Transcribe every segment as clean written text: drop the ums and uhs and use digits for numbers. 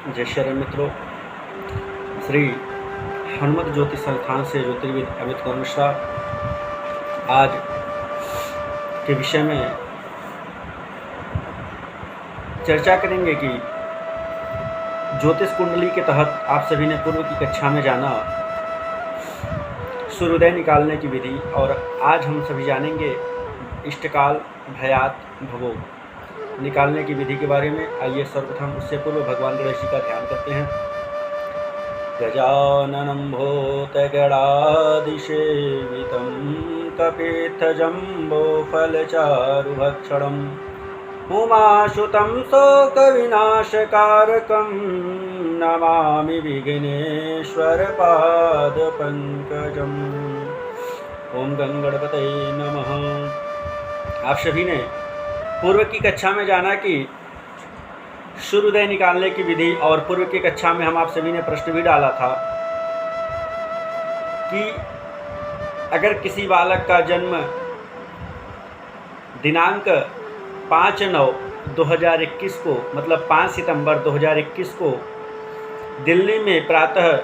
जय श्री मित्रों, श्री हनुमत ज्योति संस्थान से ज्योतिर्विद अमित कुमार मिश्रा आज के विषय में चर्चा करेंगे कि ज्योतिष कुंडली के तहत आप सभी ने पूर्व की कक्षा में जाना सूर्योदय निकालने की विधि, और आज हम सभी जानेंगे इष्टकाल भयात भवोग निकालने की विधि के बारे में। आइए सर्वप्रथम उससे पूर्व भगवान गणेश जी का ध्यान करते हैं। गजाननं भूतगणाधिसेवितं कपित्थजम्बोफलचारुभक्षणं उमासुतं शोकविनाशकारकं नमामि विघ्नेश्वरपादपङ्कजम्। ओम गणपतये नमः। आप सभी ने पूर्व की कक्षा में जाना कि सूर्योदय निकालने की विधि, और पूर्व की कक्षा में हम आप सभी ने प्रश्न भी डाला था कि अगर किसी बालक का जन्म दिनांक 5/9/2021 को, मतलब 5 सितंबर 2021 को दिल्ली में प्रातः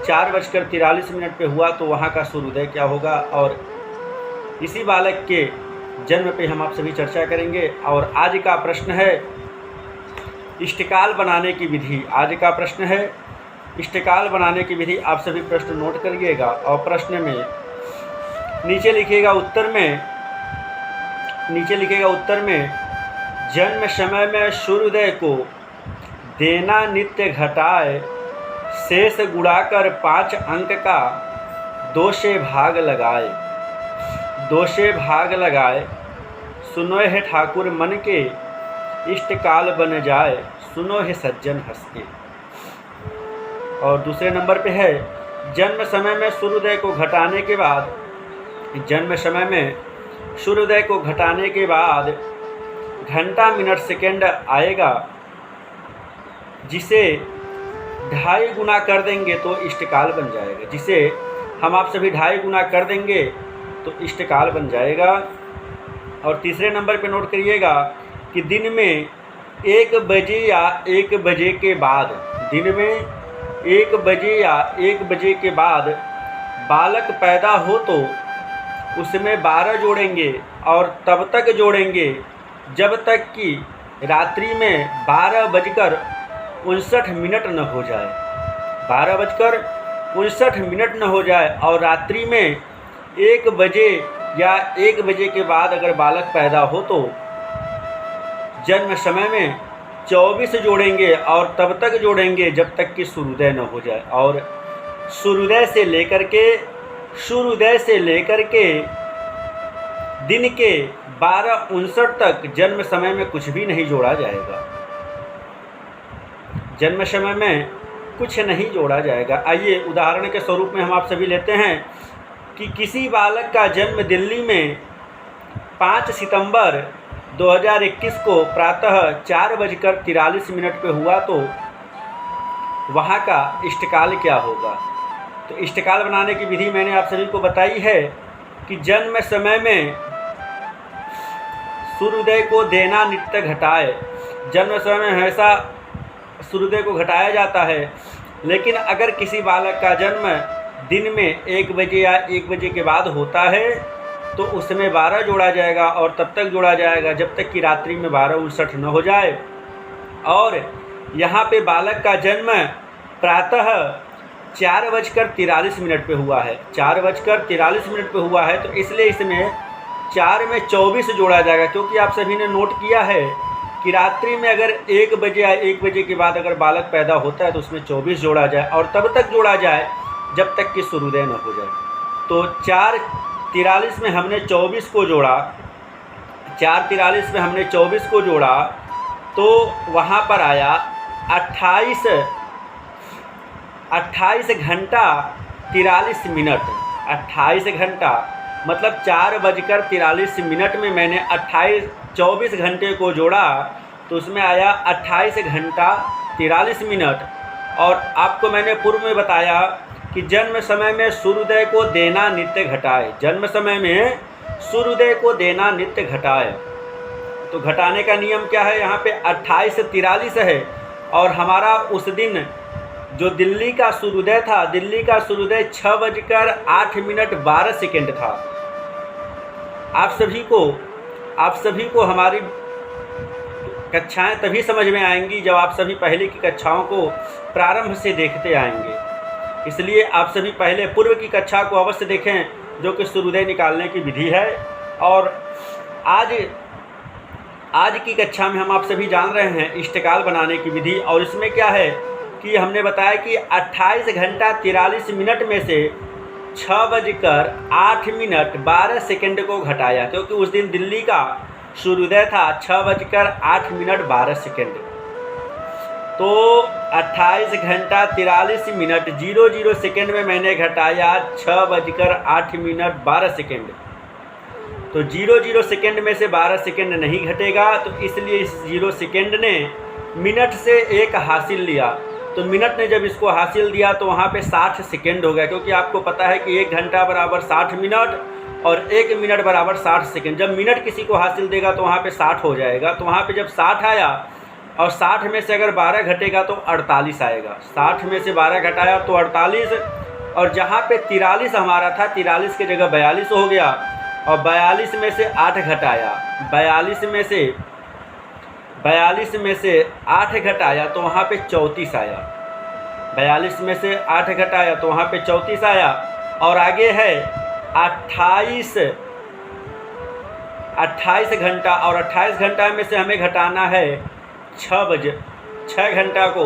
4:43 पे हुआ तो वहाँ का सूर्योदय क्या होगा, और इसी बालक के जन्म पे हम आप सभी चर्चा करेंगे। और आज का प्रश्न है इष्टकाल बनाने की विधि। आज का प्रश्न है इष्टकाल बनाने की विधि। आप सभी प्रश्न नोट करिएगा और प्रश्न में नीचे लिखिएगा उत्तर में जन्म समय में सूर्योदय को देना नित्य घटाए शेष गुणाकर 5 अंक का 2 से भाग लगाए सुनो है ठाकुर मन के इष्टकाल बन जाए सुनो है सज्जन हंस के। और दूसरे नंबर पे है जन्म समय में सूर्योदय को घटाने के बाद घंटा मिनट सेकंड आएगा, जिसे 2.5 गुना कर देंगे तो इष्टकाल बन जाएगा। जिसे हम आप सभी 2.5 गुना कर देंगे तो इष्टकाल बन जाएगा। और तीसरे नंबर पे नोट करिएगा कि दिन में 1 बजे या 1 बजे के बाद बालक पैदा हो तो उसमें 12 जोड़ेंगे, और तब तक जोड़ेंगे जब तक कि रात्रि में 12:59 न हो जाए। 12:59 न हो जाए और रात्रि में 1 बजे या 1 बजे के बाद अगर बालक पैदा हो तो जन्म समय में 24 जोड़ेंगे, और तब तक जोड़ेंगे जब तक कि सूर्योदय न हो जाए। और सूर्योदय से लेकर के दिन के 12:59 तक जन्म समय में कुछ भी नहीं जोड़ा जाएगा। जन्म समय में कुछ नहीं जोड़ा जाएगा। आइए उदाहरण के स्वरूप में हम आप सभी लेते हैं कि किसी बालक का जन्म दिल्ली में 5 सितंबर 2021 को प्रातः 4:43 पे हुआ तो वहाँ का इष्टकाल क्या होगा। तो इष्टकाल बनाने की विधि मैंने आप सभी को बताई है कि जन्म समय में सूर्योदय को देना नित्य घटाए। जन्म समय में हमेशा सूर्योदय को घटाया जाता है, लेकिन अगर किसी बालक का जन्म दिन में 1 बजे या 1 बजे के बाद होता है तो उसमें 12 जोड़ा जाएगा, और तब तक जोड़ा जाएगा जब तक कि रात्रि में 12:59 न हो जाए। और यहाँ पे बालक का जन्म प्रातः 4:43 पे हुआ है। 4:43 पे हुआ है तो इसलिए इसमें 4 में 24 जोड़ा जाएगा, क्योंकि आप सभी ने नोट किया है कि रात्रि में अगर 1 बजे या 1 बजे के बाद अगर बालक पैदा होता है तो उसमें 24 जोड़ा जाए, और तब तक जोड़ा जाए जब तक कि सूर्योदय न हो जाए। तो 4:43 में हमने 24 को जोड़ा, 4:43 में हमने 24 को जोड़ा तो वहाँ पर आया 28 घंटा 43 मिनट। 28 घंटा मतलब 4:43 में मैंने 24 घंटे को जोड़ा तो उसमें आया 28 घंटा 43 मिनट। और आपको मैंने पूर्व में बताया कि जन्म समय में सूर्योदय को देना नित्य घटाए। तो घटाने का नियम क्या है, यहाँ पे 28 43 है और हमारा उस दिन जो दिल्ली का सूर्योदय था, दिल्ली का सूर्योदय 6:08 था। आप सभी को हमारी कक्षाएं तभी समझ में आएंगी जब आप सभी पहले की कक्षाओं को प्रारंभ से देखते आएंगे। इसलिए आप सभी पहले पूर्व की कक्षा को अवश्य देखें, जो कि सूर्योदय निकालने की विधि है। और आज की कक्षा में हम आप सभी जान रहे हैं इष्टकाल बनाने की विधि। और इसमें क्या है कि हमने बताया कि 28 घंटा 43 मिनट में से 6:08 को घटाया, क्योंकि उस दिन दिल्ली का सूर्योदय था 6:08 तो 28 घंटा 43 मिनट 00 सेकेंड में मैंने घटाया 6:08 तो 00 सेकेंड में से 12 सेकेंड नहीं घटेगा, तो इसलिए इस 0 सेकेंड ने मिनट से एक हासिल लिया। तो मिनट ने जब इसको हासिल दिया तो वहाँ पे 60 सेकेंड हो गया, क्योंकि आपको पता है कि 1 घंटा बराबर 60 मिनट और 1 मिनट बराबर 60 सेकेंड। जब मिनट किसी को हासिल देगा तो वहाँ पे 60 हो जाएगा। तो वहाँ पे जब 60 आया और 60 में से अगर 12 घटेगा तो 48 आएगा। 60 में से 12 घटाया तो 48, और जहाँ पे 43 हमारा था 43 की जगह 42 हो गया। और 42 में से 8 घटाया, 42 में से 8 घटाया तो वहाँ पे 34 आया। 42 में से 8 घटाया तो वहाँ पे 34 आया। और आगे है 28 घंटा, और 28 घंटा में से हमें घटाना है 6 घंटा को।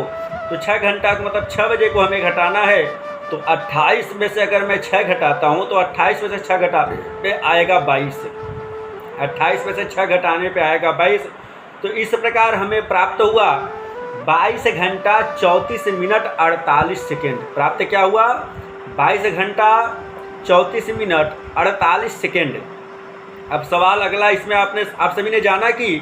तो 6 घंटा को मतलब 6 बजे को हमें घटाना है। तो 28 में से अगर मैं 6 घटाता हूँ तो 28 में से 6 घटाने पे आएगा 22। 28 में से 6 घटाने पे आएगा 22। तो इस प्रकार हमें प्राप्त हुआ 22 घंटा 34 मिनट 48 सेकेंड। प्राप्त क्या हुआ? 22 घंटा 34 मिनट 48 सेकेंड। अब सवाल अगला, इसमें आप सभी ने जाना कि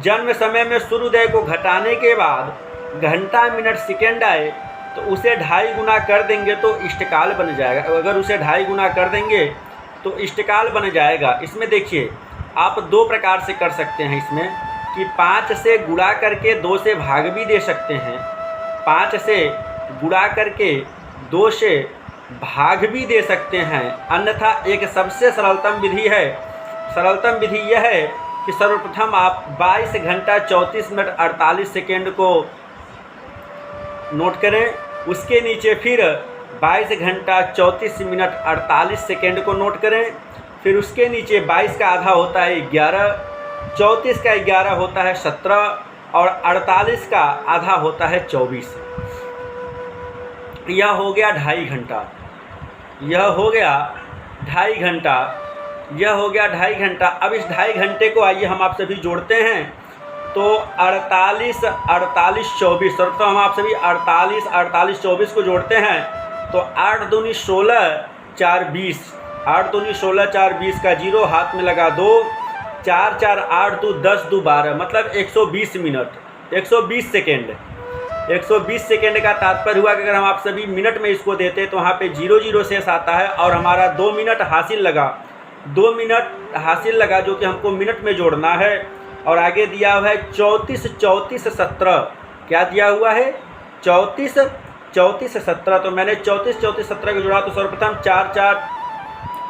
जन्म समय में सूर्योदय को घटाने के बाद घंटा मिनट सेकेंड आए तो उसे 2.5 गुना कर देंगे तो इष्टकाल बन जाएगा। अगर उसे 2.5 गुना कर देंगे तो इष्टकाल बन जाएगा। इसमें देखिए, आप 2 प्रकार से कर सकते हैं इसमें, कि 5 से गुणा करके 2 से भाग भी दे सकते हैं। 5 से गुणा करके 2 से भाग भी दे सकते हैं। अन्यथा एक सबसे सरलतम विधि है। सरलतम विधि यह है कि सर्वप्रथम आप 22 घंटा 34 मिनट 48 सेकेंड को नोट करें, उसके नीचे फिर 22 घंटा 34 मिनट 48 सेकेंड को नोट करें, फिर उसके नीचे 22 का आधा होता है 11, 34 का 11 होता है 17 और 48 का आधा होता है 24। यह हो गया 2.5 घंटा, यह हो गया 2.5 घंटा, यह हो गया 2.5 घंटा। अब इस 2.5 घंटे को आइए हम आप सभी जोड़ते हैं। तो 48 48 24, तो हम आप सभी 48 48 24 को जोड़ते हैं तो 8 दूनी 16 4 20, 8 दूनी 16 4 20 का 0 हाथ में लगा 2, 4 4 8 2 10 2 12, मतलब 120 मिनट 120 सेकेंड। 120 सेकेंड का तात्पर्य हुआ कि अगर हम आप सभी मिनट में इसको देते तो वहाँ पे 00 शेष आता है और हमारा 2 मिनट हासिल लगा, 2 मिनट हासिल लगा जो कि हमको मिनट में जोड़ना है। और आगे दिया हुआ है 34 34 17, क्या दिया हुआ है? 34 34 17। तो मैंने 34 34 17 को जोड़ा तो सर्वप्रथम 4 4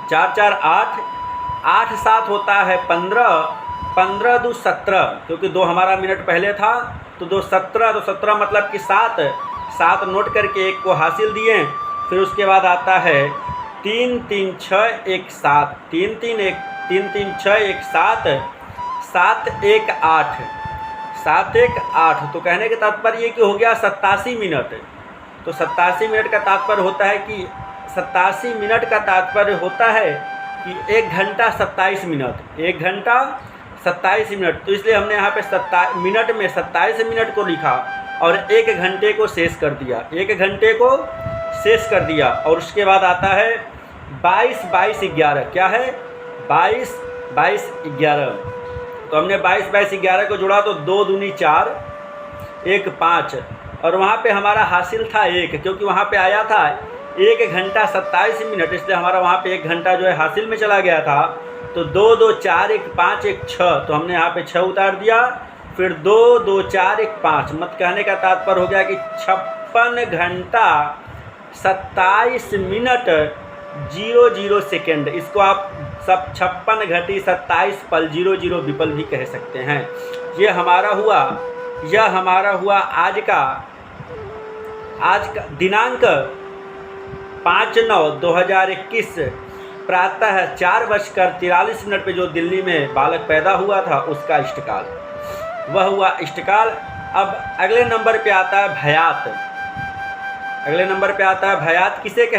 4 4 8 8 7 होता है 15, 15 2 17, क्योंकि 2 हमारा मिनट पहले था तो 2 17, तो 17 मतलब कि 7 7 नोट करके 1 को हासिल दिए। फिर उसके बाद आता है 3 3 6 1 7, 3 3 6 1 7, 7 1 8, 7 1 8। तो कहने का तात्पर्य ये कि हो गया 87 मिनट। तो 87 मिनट का तात्पर्य होता है कि 87 मिनट का तात्पर्य होता है कि 1 घंटा 27 मिनट, 1 घंटा 27 मिनट। तो इसलिए हमने यहाँ पे मिनट में 27 मिनट को लिखा और 1 घंटे को शेष कर दिया, 1 घंटे को शेष कर दिया। और उसके बाद आता है 22 22 11, क्या है? 22 22 11। तो हमने 22 22 11 को जोड़ा तो 2 दूनी 4 1 5, और वहाँ पे हमारा हासिल था 1, क्योंकि वहाँ पे आया था 1 घंटा 27 मिनट, इसलिए हमारा वहाँ पे 1 घंटा जो है हासिल में चला गया था। तो 2 2 4 1 5 1 6, तो हमने यहाँ पे 6 उतार दिया। फिर 2, 2, 4, 1, 5। मत कहने का तात्पर्य हो गया कि 56 घंटा 27 मिनट 00 सेकेंड। इसको आप सब 56 घटी 27 पल 00 विपल भी कह सकते हैं। यह हमारा हुआ आज का दिनांक 5/9/2021 प्रातः 4:43 पे जो दिल्ली में बालक पैदा हुआ था उसका इष्टकाल, वह हुआ इष्टकाल। अब अगले नंबर पे आता है भयात। किसे कहते